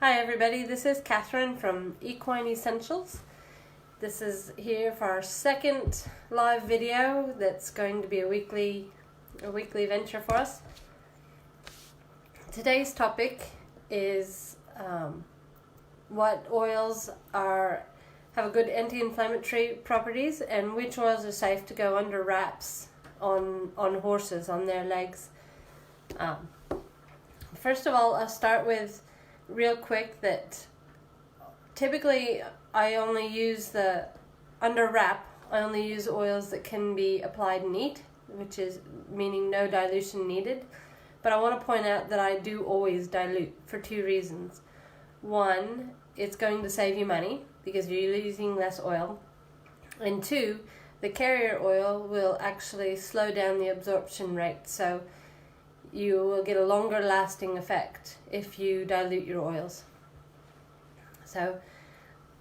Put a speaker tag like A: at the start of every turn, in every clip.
A: Hi everybody, this is Catherine from Equine Essentials. This is here for our second live video that's going to be a weekly venture for us. Today's topic is what oils have a good anti-inflammatory properties and which oils are safe to go under wraps on horses, on their legs. First of all, I'll start with real quick that typically I only use the under wrap. I only use oils that can be applied neat, which is meaning no dilution needed. But I want to point out that I do always dilute for two reasons. One, it's going to save you money because you're using less oil. And two, the carrier oil will actually slow down the absorption rate, so you will get a longer lasting effect if you dilute your oils. So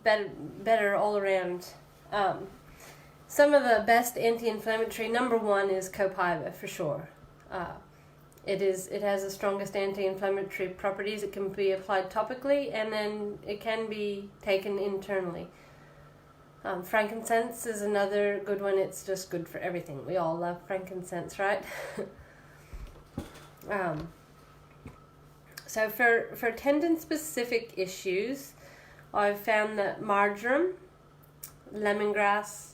A: better all around. Some of the best anti-inflammatory, number one is copaiba for sure. It has the strongest anti-inflammatory properties. It can be applied topically and then it can be taken internally. Frankincense is another good one. It's just good for everything. We all love frankincense, right? So for tendon-specific issues, I've found that marjoram, lemongrass,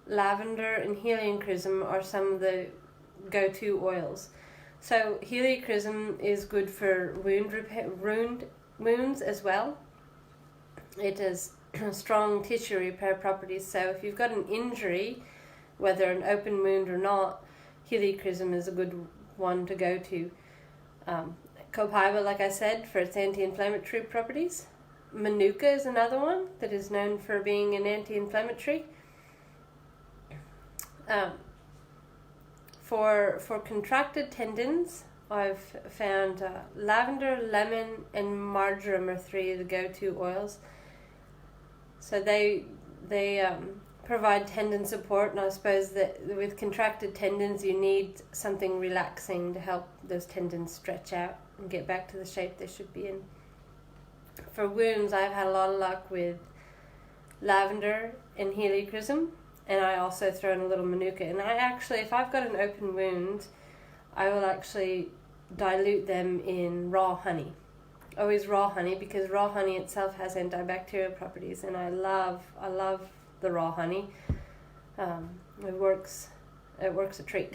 A: lavender, and heliochrysum are some of the go-to oils. So heliochrysum is good for wounds as well. It has strong tissue repair properties. So if you've got an injury, whether an open wound or not, heliochrysum is a good one to go to. Copaiba, like I said, for its anti-inflammatory properties. Manuka is another one that is known for being an anti-inflammatory. For contracted tendons, I've found lavender, lemon, and marjoram are three of the go-to oils. So they provide tendon support, and I suppose that with contracted tendons you need something relaxing to help those tendons stretch out and get back to the shape they should be in. For wounds, I've had a lot of luck with lavender and heliochrysum, and I also throw in a little manuka. And I actually, if I've got an open wound, I will actually dilute them in raw honey. Always raw honey, because raw honey itself has antibacterial properties, and I love the raw honey. It works a treat.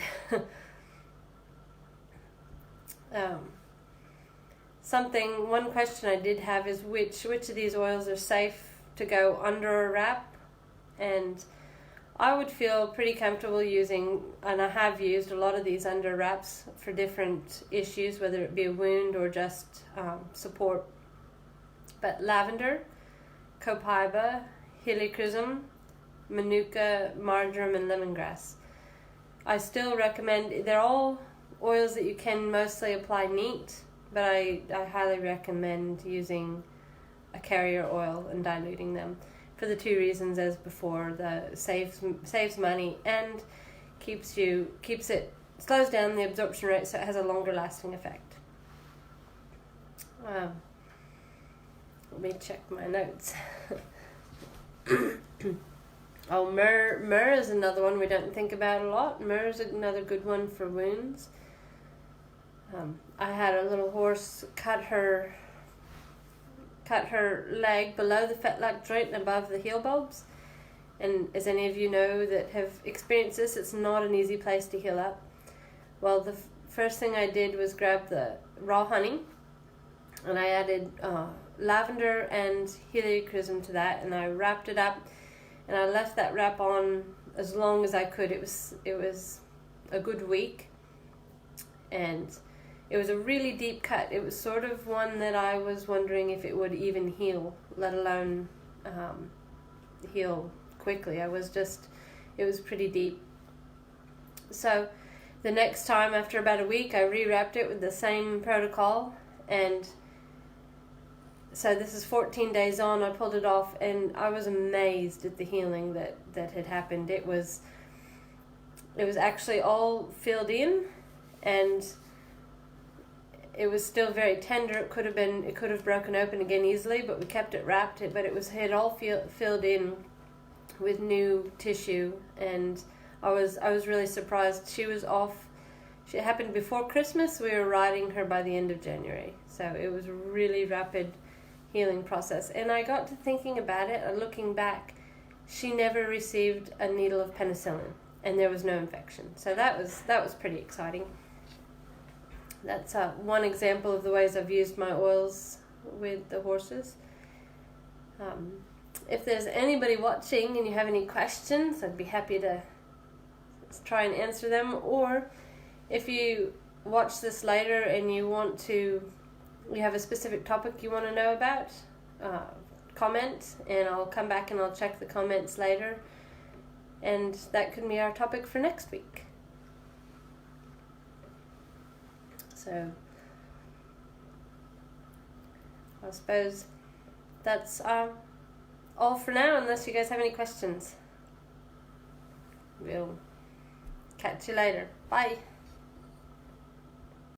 A: One question I did have is which of these oils are safe to go under a wrap, and I would feel pretty comfortable using, and I have used a lot of these under wraps for different issues, whether it be a wound or just support. But lavender, copaiba, heliochrysum, manuka, marjoram, and lemongrass. I still recommend, they're all oils that you can mostly apply neat, but I highly recommend using a carrier oil and diluting them for the two reasons as before. The saves money and slows down the absorption rate, so it has a longer lasting effect. Let me check my notes. Oh, myrrh is another one we don't think about a lot. Myrrh is another good one for wounds. I had a little horse cut her leg below the fetlock joint and above the heel bulbs. And as any of you know that have experienced this, it's not an easy place to heal up. Well, the first thing I did was grab the raw honey, and I added lavender and heliochrysum to that, and I wrapped it up, and I left that wrap on as long as I could. It was a good week, and it was a really deep cut. It was sort of one that I was wondering if it would even heal, let alone heal quickly. It was pretty deep. So the next time, after about a week, I rewrapped it with the same protocol, and so this is 14 days on. I pulled it off, and I was amazed at the healing that had happened. It was actually all filled in, and it was still very tender. It could have broken open again easily, but we kept it wrapped. But it had all filled in with new tissue, and I was really surprised. She was off. It happened before Christmas. We were riding her by the end of January, so it was a really rapid healing process. And I got to thinking about it, and looking back, she never received a needle of penicillin, and there was no infection. So that was pretty exciting. That's one example of the ways I've used my oils with the horses. If there's anybody watching and you have any questions, I'd be happy to try and answer them. Or if you watch this later and you have a specific topic you want to know about, comment, and I'll come back and I'll check the comments later, and that could be our topic for next week. So I suppose that's all for now, unless you guys have any questions. We'll catch you later. Bye.